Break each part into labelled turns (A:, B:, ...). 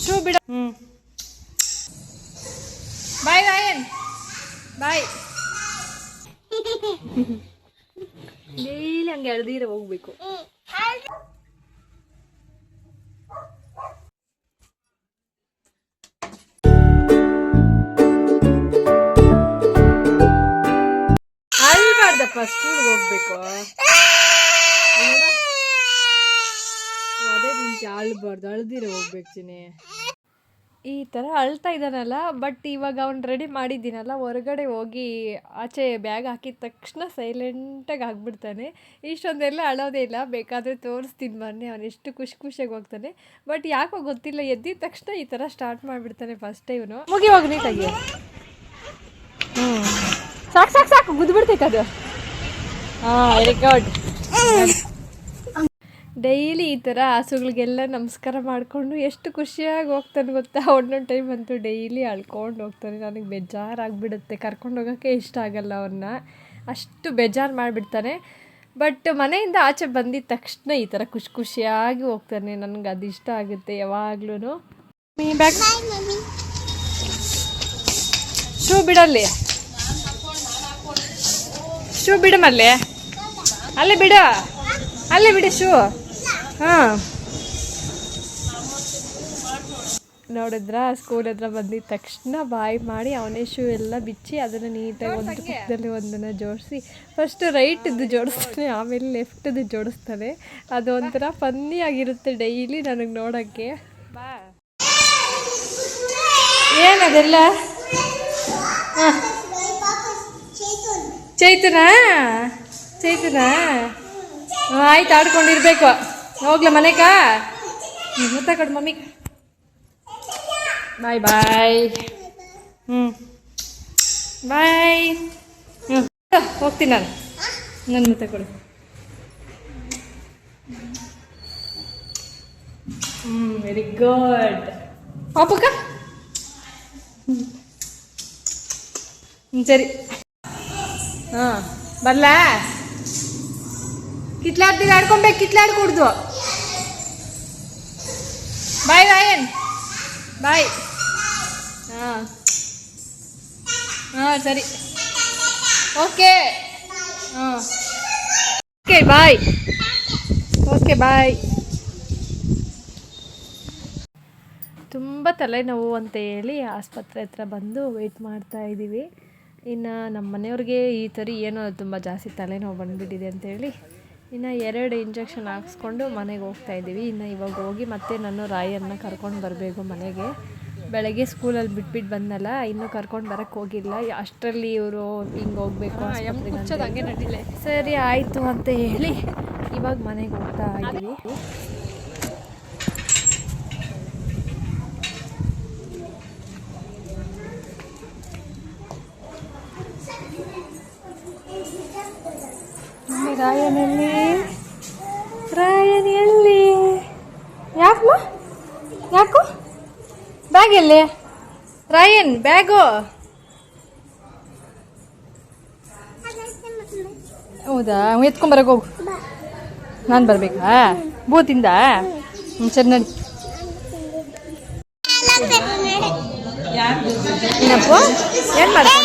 A: Shoe ಬಿಡ. ಬಾಯ್ ರಾಯನ್, ಬಾಯ್. Daily ಹಂಗೆ ಎಳ್ದೀರ ಹೋಗ್ಬೇಕು. ಅಲ್ಬಾರ್ದಪ್ಪ, ಸ್ಕೂಲ್ಗೆ ಹೋಗ್ಬೇಕು. ಅದೇ ನಿಂಗೆ ಅಳ್ಬಾರ್ದು, ಅಳ್ದಿರ ಹೋಗ್ಬೇಕು ಚಿನಿ. ಈ ಥರ ಅಳ್ತಾ ಇದ್ದಾನಲ್ಲ. ಬಟ್ ಇವಾಗ ಅವ್ನು ರೆಡಿ ಮಾಡಿದ್ದೀನಲ್ಲ, ಹೊರಗಡೆ ಹೋಗಿ ಆಚೆ ಬ್ಯಾಗ್ ಹಾಕಿದ ತಕ್ಷಣ ಸೈಲೆಂಟಾಗಿ ಆಗಿಬಿಡ್ತಾನೆ. ಇಷ್ಟೊಂದೆಲ್ಲ ಅಳೋದೇ ಇಲ್ಲ, ಬೇಕಾದರೆ ತೋರಿಸ್ತೀನಿ ಬನ್ನಿ. ಅವನು ಎಷ್ಟು ಖುಷಿಯಾಗಿ ಹೋಗ್ತಾನೆ. ಬಟ್ ಯಾಕೋ ಗೊತ್ತಿಲ್ಲ, ಎದ್ದಿದ ತಕ್ಷಣ ಈ ಥರ ಸ್ಟಾರ್ಟ್ ಮಾಡಿಬಿಡ್ತಾನೆ ಫಸ್ಟ್ ಇವನು. ಮುಗಿ ಹೋಗಿ ನೀಟಾಗಿ. ಸಾಕು ಸಾಕು ಸಾಕು, ಗುದ್ಬಿಡ್ತೈತೆ ಅದು. ಹಾಂ, ವೆರಿ ಗುಡ್. ಡೈಲಿ ಈ ಥರ ಹಸುಗಳಿಗೆಲ್ಲ ನಮಸ್ಕಾರ ಮಾಡಿಕೊಂಡು ಎಷ್ಟು ಖುಷಿಯಾಗಿ ಹೋಗ್ತಾನೆ ಗೊತ್ತಾ. ಒಂದೊಂದು ಟೈಮ್ ಅಂತೂ ಡೈಲಿ ಅಳ್ಕೊಂಡು ಹೋಗ್ತಾನೆ. ನನಗೆ ಬೇಜಾರಾಗಿಬಿಡುತ್ತೆ, ಕರ್ಕೊಂಡು ಹೋಗೋಕ್ಕೆ ಇಷ್ಟ ಆಗಲ್ಲ ಅವನ್ನ, ಅಷ್ಟು ಬೇಜಾರು ಮಾಡಿಬಿಡ್ತಾನೆ. ಬಟ್ ಮನೆಯಿಂದ ಆಚೆ ಬಂದಿದ್ದ ತಕ್ಷಣ ಈ ಥರ ಖುಷಿಯಾಗಿ ಹೋಗ್ತಾನೆ. ನನಗೆ ಅದು ಇಷ್ಟ ಆಗುತ್ತೆ ಯಾವಾಗ್ಲೂ. ಶೂ ಬಿಡಲ್ಲಿ, ಶೂ ಬಿಡಮಲ್ಲಿ, ಅಲ್ಲೇ ಬಿಡು, ಅಲ್ಲೇ ಬಿಡಿ ಶೂ. ಹಾಂ, ನೋಡಿದ್ರ ಸ್ಕೂಲ್ ಹತ್ರ ಬಂದಿದ್ದ ತಕ್ಷಣ ಬಾಯ್ ಮಾಡಿ ಅವನೇ ಶೂ ಎಲ್ಲ ಬಿಚ್ಚಿ ಅದನ್ನು ನೀಟಾಗಿ ಒಂದು ಪಕ್ಕದಲ್ಲಿ ಒಂದನ್ನು ಜೋಡಿಸಿ, ಫಸ್ಟು ರೈಟಿದ್ದು ಜೋಡಿಸ್ತಾನೆ, ಆಮೇಲೆ ಲೆಫ್ಟದ್ದು ಜೋಡಿಸ್ತಾನೆ. ಅದು ಒಂಥರ ಫನ್ನಿ ಆಗಿರುತ್ತೆ ಡೈಲಿ ನನಗೆ ನೋಡೋಕ್ಕೆ. ಏನದೆಲ್ಲ? ಹಾಂ, ಚೈತುನಾ ಚೈತುನಾ? ಆಯ್ತು, ಆಡ್ಕೊಂಡಿರ್ಬೇಕು. ಹೋಗ್ಲ ಮನೆಗ? ಮುತ್ತಕೊಡು ಮಮ್ಮಿ. ಬಾಯ್ ಬಾಯ್. ಬಾಯ್. ಹೋಗ್ತೀನಿ ನಾನು. ನನ್ನ ಮುತ್ತಕೊಡು. Very good. ಪಾಪಕ್ಕ ಸರಿ. ಹಾಂ, ಬರಲಾ? ಕಿತ್ಲಾಡ್ತೀವಿ, ಆಡ್ಕೊಬೇಕು, ಕಿತ್ಲಾಡ್ಕೊಡ್ದು. ಬಾಯ್ ರಾಯನ್, ಬಾಯ್. ಹಾಂ ಹಾಂ, ಸರಿ, ಓಕೆ. ಹಾಂ, ಓಕೆ ಬಾಯ್. Okay bye. ತುಂಬ ತಲೆನೋವು ಅಂತ ಹೇಳಿ ಆಸ್ಪತ್ರೆ ಹತ್ರ ಬಂದು ವೆಯ್ಟ್ ಮಾಡ್ತಾ ಇದ್ದೀವಿ. ಇನ್ನು ನಮ್ಮ ಮನೆಯವ್ರಿಗೆ ಈ ಥರ ಏನೋ ತುಂಬ ಜಾಸ್ತಿ ತಲೆನೋವು ಬಂದುಬಿಟ್ಟಿದೆ ಅಂತೇಳಿ ಇನ್ನು 2 ಇಂಜೆಕ್ಷನ್ ಹಾಕ್ಸ್ಕೊಂಡು ಮನೆಗೆ ಹೋಗ್ತಾಯಿದ್ದೀವಿ. ಇನ್ನು ಇವಾಗ ಹೋಗಿ ಮತ್ತೆ ನಾನು ರಾಯನ್ನ ಕರ್ಕೊಂಡು ಬರಬೇಕು ಮನೆಗೆ. ಬೆಳಗ್ಗೆ ಸ್ಕೂಲಲ್ಲಿ ಬಿಟ್ಬಿಟ್ಟು ಬಂದಲ್ಲ, ಇನ್ನೂ ಕರ್ಕೊಂಡು ಬರೋಕ್ಕೆ ಹೋಗಿಲ್ಲ. ಅಷ್ಟರಲ್ಲಿ ಇವರು ಹಿಂಗೆ ಹೋಗಬೇಕು ಹಂಗೆ ನಡಿಲೆ. ಸರಿ ಆಯಿತು ಅಂತ ಹೇಳಿ ಇವಾಗ ಮನೆಗೆ ಹೋಗ್ತಾ ಇದ್ದೀವಿ. ರಾಯನ್ ಎಲ್ಲಿ? ರಾಯನ್ ಎಲ್ಲಿ? ಯಾಕಮ್ಮ? ಯಾಕು? ಬ್ಯಾಗ್ ಎಲ್ಲಿ? ರಾಯನ್ ಬ್ಯಾಗು? ಹೌದಾ, ಎತ್ಕೊಂಬರಕ್ಕೆ ಹೋಗು. ನಾನು ಬರಬೇಕಾ ಬೂತಿಂದ? ಸರಿ ನಡಿ. ಏನಪ್ಪ ಏನು ಮಾಡ್ಕೊಂಡು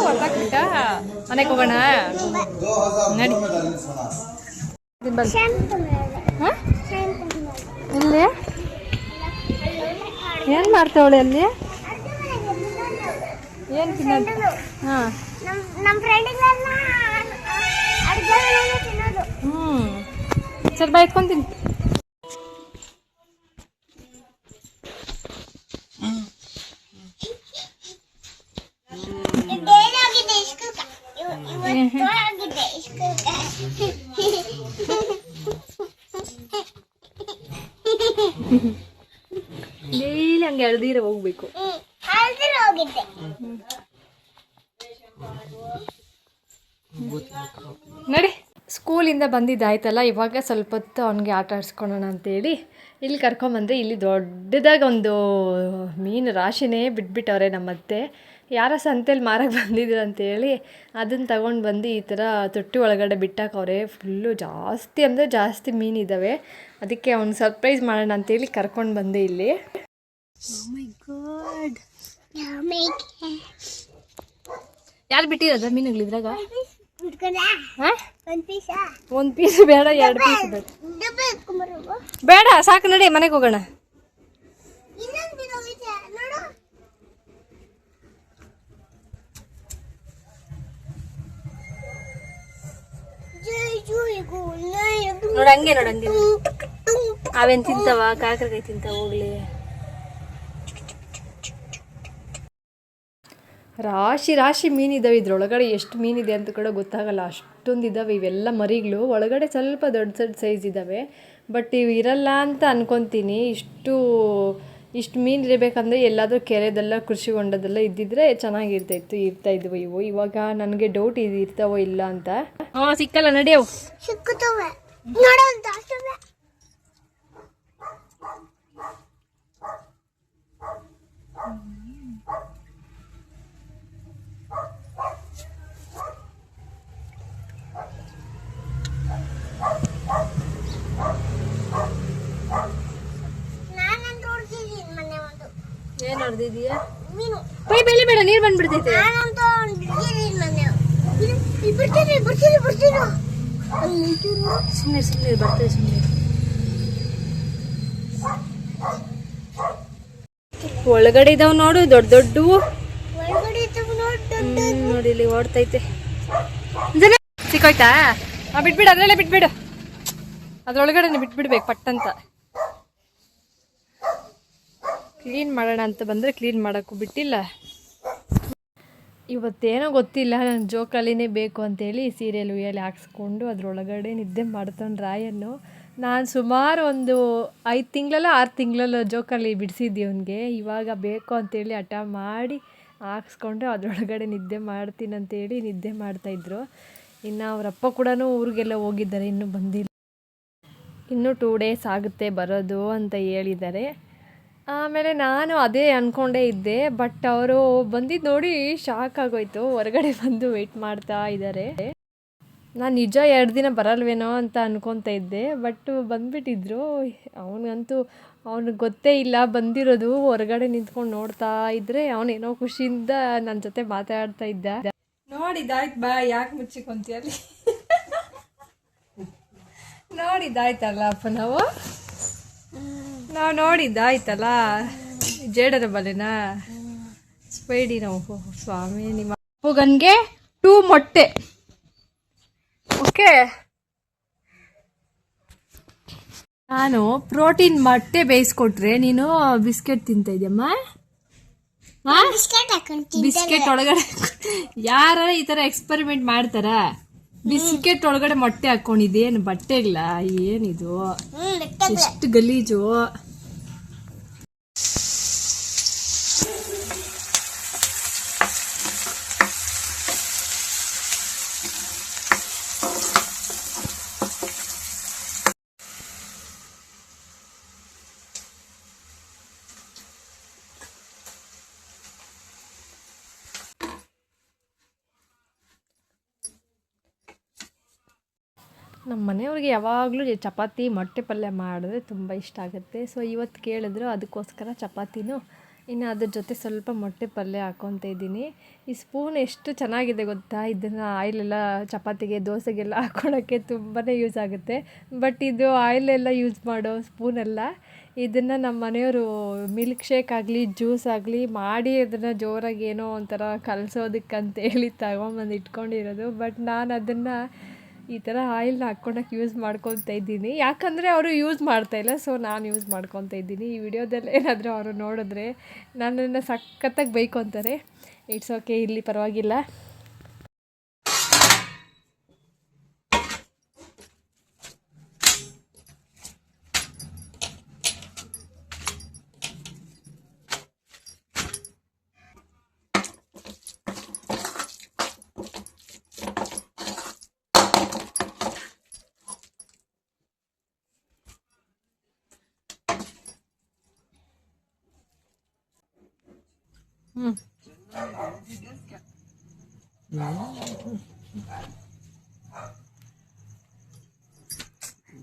A: ಹೊತ್ತಾಕ್ಬಿಟ್ಟ? ಮನೆಗೆ ಹೋಗೋಣ ನಡಿ. ಹಾಂ, ಇಲ್ಲಿ ಏನು ಮಾಡ್ತಾವಳೆ ಅಲ್ಲಿ? ಏನು ತಿನ್ನೋದು? ಹಾಂ, ಸರಿ ಬಾ, ಎತ್ಕೊಂತೀನಿ. ಡೈಲಿ ಹಂಗೆ ಎಳ್ದೀರ ಹೋಗ್ಬೇಕು. ನಡಿ. ಸ್ಕೂಲಿಂದ ಬಂದಿದ್ದಾಯ್ತಲ್ಲ, ಇವಾಗ ಸ್ವಲ್ಪ ಹೊತ್ತು ಅವನಿಗೆ ಆಟ ಆಡಿಸ್ಕೊಳ್ಳೋಣ ಅಂತೇಳಿ ಇಲ್ಲಿ ಕರ್ಕೊಂಬಂದರೆ ಇಲ್ಲಿ ದೊಡ್ಡದಾಗಿ ಒಂದು ಮೀನು ರಾಶಿನೇ ಬಿಟ್ಬಿಟ್ಟವ್ರೆ ನಮ್ಮತ್ತೆ. ಯಾರೋ ಸಂತೆಯಲ್ಲಿ ಮಾರಕ್ಕೆ ಬಂದಿದ್ರು ಅಂತೇಳಿ ಅದನ್ನು ತಗೊಂಡು ಬಂದು ಈ ಥರ ತೊಟ್ಟಿ ಒಳಗಡೆ ಬಿಟ್ಟಾಕವ್ರೆ. ಫುಲ್ಲು ಜಾಸ್ತಿ ಅಂದರೆ ಜಾಸ್ತಿ ಮೀನಿದ್ದಾವೆ. ಅದಕ್ಕೆ ಅವ್ನು ಸರ್ಪ್ರೈಸ್ ಮಾಡೋಣ ಅಂತೇಳಿ ಕರ್ಕೊಂಡು ಬಂದೆ ಇಲ್ಲಿ. ಮೈ ಗಾಡ್, ಯಾರು ಬಿಟ್ಟಿರೋದ ಮೀನುಗಳಿದ್ರಾಗ? ಒಂದು ಪೀಸ್ ಬೇಡ, 2 ಪೀಸ್ ಬೇಡ, ಸಾಕು, ನಡಿ ಮನೆಗೆ ಹೋಗೋಣ. ನೋಡ ಹಂಗೆ, ನೋಡ ಹಂಗೆ. ಅವೇನ್ ತಿಂತಾವ? ಕಾಕರಕಾಯಿ ತಿಂತಾವ. ಹೋಗ್ಲಿ, ರಾಶಿ ರಾಶಿ ಮೀನಿದ್ದಾವೆ. ಇದ್ರೊಳಗಡೆ ಎಷ್ಟು ಮೀನಿದೆ ಅಂತ ಕೂಡ ಗೊತ್ತಾಗಲ್ಲ, ಅಷ್ಟೊಂದು ಇದ್ದಾವೆ. ಇವೆಲ್ಲ ಮರಿಗಳು ಒಳಗಡೆ ಸ್ವಲ್ಪ ದೊಡ್ಡ ಸೈಜ್ ಇದ್ದಾವೆ. ಬಟ್ ಇವು ಇರಲ್ಲ ಅಂತ ಅನ್ಕೊತೀನಿ. ಇಷ್ಟು ಮೀನು ಇರಬೇಕಂದ್ರೆ ಎಲ್ಲಾದರೂ ಕೆರೆದೆಲ್ಲ ಕೃಷಿ ಹೊಂಡದೆಲ್ಲ ಇದ್ದಿದ್ರೆ ಇರ್ತಾ ಇದ್ವು ಇವು. ಇವಾಗ ನನಗೆ ಡೌಟ್ ಇದು ಇರ್ತಾವೋ ಇಲ್ಲ ಅಂತ. ಸಿಕ್ಕಲ್ಲ, ನಡೆಯವು. ಏನ್ ಹೊಡೆದಿದೀಯಾ? ಪೈ ಬೆಳಿ ಬೇಡ, ನೀರು ಬಂದ್ಬಿಡ್ತೈತೆ. ಸುಮ್ಮನೆ ಬರ್ತದೆ, ಸುಮ್ಮನೆ. ಒಳಗಡೆ ಇದಾವ್ ನೋಡು, ದೊಡ್ಡ ದೊಡ್ಡವು. ನೋಡಿ ಇಲ್ಲಿ ಓಡ್ತೈತೆ. ಸಿಕ್ಕೋಯ್ತಾ? ಬಿಟ್ಬಿಡು, ಅದ್ರಲ್ಲೇ ಬಿಟ್ಬಿಡು. ಅದ್ರೊಳಗಡೆ ಬಿಟ್ಬಿಡ್ಬೇಕು ಪಟ್ಟಂತ. ಕ್ಲೀನ್ ಮಾಡೋಣ ಅಂತ ಬಂದರೆ ಕ್ಲೀನ್ ಮಾಡೋಕ್ಕೂ ಬಿಟ್ಟಿಲ್ಲ. ಇವತ್ತೇನೋ ಗೊತ್ತಿಲ್ಲ, ನನ್ನ ಜೋಕಾಲಿನೇ ಬೇಕು ಅಂತೇಳಿ ಸೀರಿಯಲ್ ಉಯ್ಯಾಲೆ ಹಾಕ್ಸ್ಕೊಂಡು ಅದರೊಳಗಡೆ ನಿದ್ದೆ ಮಾಡ್ತಾನೆ ರಾಯನ್ನು. ನಾನು ಸುಮಾರು ಒಂದು 5 ತಿಂಗಳಲ್ಲ 6 ತಿಂಗಳಲ್ಲ ಜೋಕಾಲಿ ಬಿಡಿಸಿದ್ದೆ ಅವನಿಗೆ. ಇವಾಗ ಬೇಕು ಅಂತೇಳಿ ಹಠ ಮಾಡಿ ಹಾಕ್ಸ್ಕೊಂಡು ಅದರೊಳಗಡೆ ನಿದ್ದೆ ಮಾಡ್ತೀನಿ ಅಂತೇಳಿ ನಿದ್ದೆ ಮಾಡ್ತಾಯಿದ್ರು. ಇನ್ನು ಅವರಪ್ಪ ಕೂಡ ಊರಿಗೆಲ್ಲ ಹೋಗಿದ್ದಾರೆ, ಇನ್ನೂ ಬಂದಿಲ್ಲ. ಇನ್ನೂ 2 ಡೇಸ್ ಆಗುತ್ತೆ ಬರೋದು ಅಂತ ಹೇಳಿದ್ದಾರೆ. ಆಮೇಲೆ ನಾನು ಅದೇ ಅಂದ್ಕೊಂಡೇ ಇದ್ದೆ. ಬಟ್ ಅವರು ಬಂದಿದ್ದು ನೋಡಿ ಶಾಕ್ ಆಗೋಯ್ತು. ಹೊರಗಡೆ ಬಂದು ವೆಯ್ಟ್ ಮಾಡ್ತಾ ಇದ್ದಾರೆ. ನಾನು ನಿಜ 2 ದಿನ ಬರಲ್ವೇನೋ ಅಂತ ಅನ್ಕೊತಾ ಇದ್ದೆ. ಬಟ್ ಬಂದುಬಿಟ್ಟಿದ್ರು. ಅವ್ನಿಗೆ ಗೊತ್ತೇ ಇಲ್ಲ ಬಂದಿರೋದು. ಹೊರಗಡೆ ನಿಂತ್ಕೊಂಡು ನೋಡ್ತಾ ಇದ್ದರೆ ಅವನೇನೋ ಖುಷಿಯಿಂದ ನನ್ನ ಜೊತೆ ಮಾತಾಡ್ತಾ ಇದ್ದ. ನೋಡಿದ್ದಾಯ್ತು ಬಾ, ಯಾಕೆ ಮುಚ್ಚಿಕೊಂತೀಯಲ್ಲಿ? ನೋಡಿದ್ದಾಯ್ತಲ್ಲ ಅಪ್ಪ, ನಾವು ನೋಡಿದ್ದಾಯ್ತಲ್ಲ. ಜೇಡರ ಬಲೆನಾ ಸ್ಪೈಡಿ ನಾವು. ಸ್ವಾಮಿ, ನಿಮ್ಮ ಅಪ್ಪಗನ್ಗೆ 2 ಮೊಟ್ಟೆ. ಓಕೆ, ನಾನು ಪ್ರೋಟೀನ್ ಮೊಟ್ಟೆ ಬೇಯಿಸ್ಕೊಟ್ರೆ ನೀನು ಬಿಸ್ಕೆಟ್ ತಿಂತ ಇದೆಯಮ್ಮ. ಬಿಸ್ಕೆಟ್ ಒಳಗಡೆ ಯಾರ ಈ ತರ ಎಕ್ಸ್ಪೆರಿಮೆಂಟ್ ಮಾಡ್ತಾರ? ಬಿಸ್ಕೆಟ್ ಒಳಗಡೆ ಮೊಟ್ಟೆ ಹಾಕೊಂಡಿದ್ದೇನು? ಬಟ್ಟೆಗ್ಲ ಏನಿದು? ಎಷ್ಟು ಗಲೀಜು. ನಮ್ಮ ಮನೆಯವ್ರಿಗೆ ಯಾವಾಗಲೂ ಚಪಾತಿ ಮೊಟ್ಟೆ ಪಲ್ಯ ಮಾಡಿದ್ರೆ ತುಂಬ ಇಷ್ಟ ಆಗುತ್ತೆ. ಸೊ ಇವತ್ತು ಕೇಳಿದ್ರು, ಅದಕ್ಕೋಸ್ಕರ ಚಪಾತಿನೂ ಇನ್ನು ಅದ್ರ ಜೊತೆ ಸ್ವಲ್ಪ ಮೊಟ್ಟೆ ಪಲ್ಯ ಹಾಕ್ಕೊತ ಇದ್ದೀನಿ. ಈ ಸ್ಪೂನ್ ಎಷ್ಟು ಚೆನ್ನಾಗಿದೆ ಗೊತ್ತಾ? ಇದನ್ನು ಆಯಿಲೆಲ್ಲ ಚಪಾತಿಗೆ ದೋಸೆಗೆಲ್ಲ ಹಾಕ್ಕೊಳಕ್ಕೆ ತುಂಬಾ ಯೂಸ್ ಆಗುತ್ತೆ. ಬಟ್ ಇದು ಆಯಿಲೆಲ್ಲ ಯೂಸ್ ಮಾಡೋ ಸ್ಪೂನಲ್ಲ. ಇದನ್ನು ನಮ್ಮ ಮನೆಯವರು ಮಿಲ್ಕ್ ಶೇಕ್ ಆಗಲಿ ಜ್ಯೂಸ್ ಆಗಲಿ ಮಾಡಿ ಅದನ್ನು ಜೋರಾಗಿ ಏನೋ ಒಂಥರ ಕಲಸೋದಕ್ಕಂತೇಳಿ ತಗೊಂಬಂದು ಇಟ್ಕೊಂಡಿರೋದು. ಬಟ್ ನಾನು ಅದನ್ನು ಈ ಥರ ಆಯಿಲ್ನ ಹಾಕ್ಕೊಳಕ್ಕೆ ಯೂಸ್ ಮಾಡ್ಕೊತಾ ಇದ್ದೀನಿ. ಯಾಕಂದರೆ ಅವರು ಯೂಸ್ ಮಾಡ್ತಾಯಿಲ್ಲ, ಸೊ ನಾನು ಯೂಸ್ ಮಾಡ್ಕೊತಾ ಇದ್ದೀನಿ. ಈ ವಿಡಿಯೋದಲ್ಲಿ ಏನಾದರೂ ಅವರು ನೋಡಿದ್ರೆ ನನ್ನನ್ನು ಸಖತ್ತಾಗಿ ಬೈಕೊತಾರೆ. ಇಟ್ಸ್ ಓಕೆ, ಇಲ್ಲಿ ಪರವಾಗಿಲ್ಲ.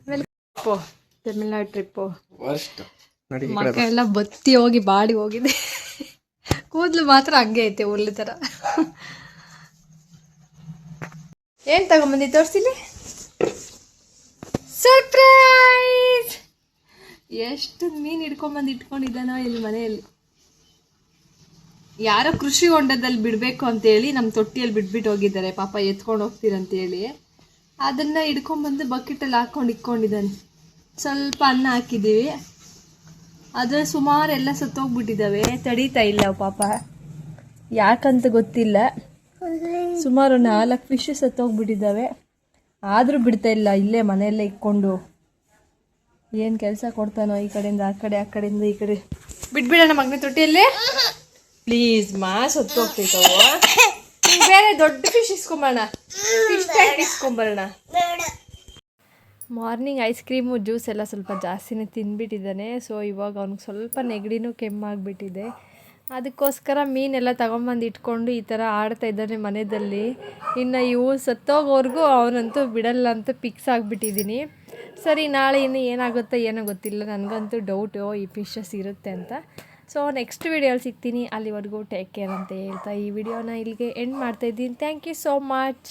A: ಟ್ರಿಪ್ಪು, ತಮಿಳ್ನಾಡು ಟ್ರಿಪ್ಪು
B: ವರ್ಸ್ಟ್ ನೋಡಿ ಈ
A: ಮಕ್ಕ
B: ಕಡೆ
A: ಎಲ್ಲ ಬತ್ತಿ ಹೋಗಿ ಬಾಡಿ ಹೋಗಿದೆ. ಕೂದಲು ಮಾತ್ರ ಹಂಗೆ ಐತೆ ಹುಲ್ಲು ಥರ. ಏನು ತಗೊಂಬಂದಿ ತೋರಿಸಿಲಿ? ಸರ್ಪ್ರೈಸ್! ಎಷ್ಟು ಮೀನು ಹಿಡ್ಕೊಂಬಂದು ಇಟ್ಕೊಂಡಿದ್ದಾನೋ ಇಲ್ಲಿ ಮನೆಯಲ್ಲಿ. ಯಾರೋ ಕೃಷಿ ಹೊಂಡದಲ್ಲಿ ಬಿಡಬೇಕು ಅಂತೇಳಿ ನಮ್ಮ ತೊಟ್ಟಿಯಲ್ಲಿ ಬಿಟ್ಬಿಟ್ಟು ಹೋಗಿದ್ದಾರೆ, ಪಾಪ ಎತ್ಕೊಂಡು ಹೋಗ್ತೀರಂತೇಳಿ ಅದನ್ನು ಹಿಡ್ಕೊಂಬಂದು ಬಕೆಟಲ್ಲಿ ಹಾಕ್ಕೊಂಡು ಇಟ್ಕೊಂಡಿದ್ದಾನೆ. ಸ್ವಲ್ಪ ಅನ್ನ ಹಾಕಿದ್ದೀವಿ, ಆದರೆ ಸುಮಾರು ಎಲ್ಲ ಸತ್ತೋಗ್ಬಿಟ್ಟಿದ್ದಾವೆ, ತಡೀತಾ ಇಲ್ಲ ಪಾಪ, ಯಾಕಂತ ಗೊತ್ತಿಲ್ಲ. ಸುಮಾರು 4 ಫಿಶ್ ಸತ್ತೋಗ್ಬಿಟ್ಟಿದ್ದಾವೆ, ಆದರೂ ಬಿಡ್ತಾ ಇಲ್ಲ, ಇಲ್ಲೇ ಮನೆಯಲ್ಲೇ ಇಟ್ಕೊಂಡು ಏನು ಕೆಲಸ ಕೊಡ್ತಾನೋ, ಈ ಕಡೆಯಿಂದ ಆ ಕಡೆ, ಆ ಕಡೆಯಿಂದ ಈ ಕಡೆ. ಬಿಟ್ಬಿಡೋಣ ಮಗನ ತೊಟ್ಟಿಯಲ್ಲಿ ಪ್ಲೀಸ್, ಸತ್ತೋಗ್ತೈತವು. ಬೇರೆ ದೊಡ್ಡ ಫಿಶ್ ಇಸ್ಕೊಂಬರೋಣ, ಫಿಶ್ ಟ್ಯಾಂಕ್ ಇಸ್ಕೊಂಬರೋಣ. ಮಾರ್ನಿಂಗ್ ಐಸ್ ಕ್ರೀಮು ಜ್ಯೂಸ್ ಎಲ್ಲ ಸ್ವಲ್ಪ ಜಾಸ್ತಿನೇ ತಿಂದ್ಬಿಟ್ಟಿದ್ದಾನೆ. ಸೊ ಇವಾಗ ಅವ್ನಿಗೆ ಸ್ವಲ್ಪ ನೆಗಡಿನೂ ಕೆಮ್ಮಾಗ್ಬಿಟ್ಟಿದೆ. ಅದಕ್ಕೋಸ್ಕರ ಮೀನೆಲ್ಲ ತಗೊಂಬಂದು ಇಟ್ಕೊಂಡು ಈ ಥರ ಆಡ್ತಾ ಇದ್ದಾನೆ ಮನೆಯಲ್ಲಿ. ಇನ್ನು ಇವು ಸತ್ತೋಗೋವರೆಗೂ ಅವನಂತೂ ಬಿಡಲ್ಲ ಅಂತ ಫಿಕ್ಸ್ ಆಗಿಬಿಟ್ಟಿದ್ದೀನಿ. ಸರಿ, ನಾಳೆ ಇನ್ನು ಏನಾಗುತ್ತೋ ಏನೋ ಗೊತ್ತಿಲ್ಲ, ನನಗಂತೂ ಡೌಟು ಈ ಫಿಶಸ್ ಇರುತ್ತೆ ಅಂತ. ಸೊ ನೆಕ್ಸ್ಟ್ ವಿಡಿಯೋಲಿ ಸಿಗ್ತೀನಿ, ಅಲ್ಲಿವರೆಗೂ ಟೇಕ್ ಕೇರ್ ಅಂತ ಹೇಳ್ತಾ ಈ ವಿಡಿಯೋನ ಇಲ್ಲಿಗೆ ಎಂಡ್ ಮಾಡ್ತಾಯಿದ್ದೀನಿ. Thank you so much.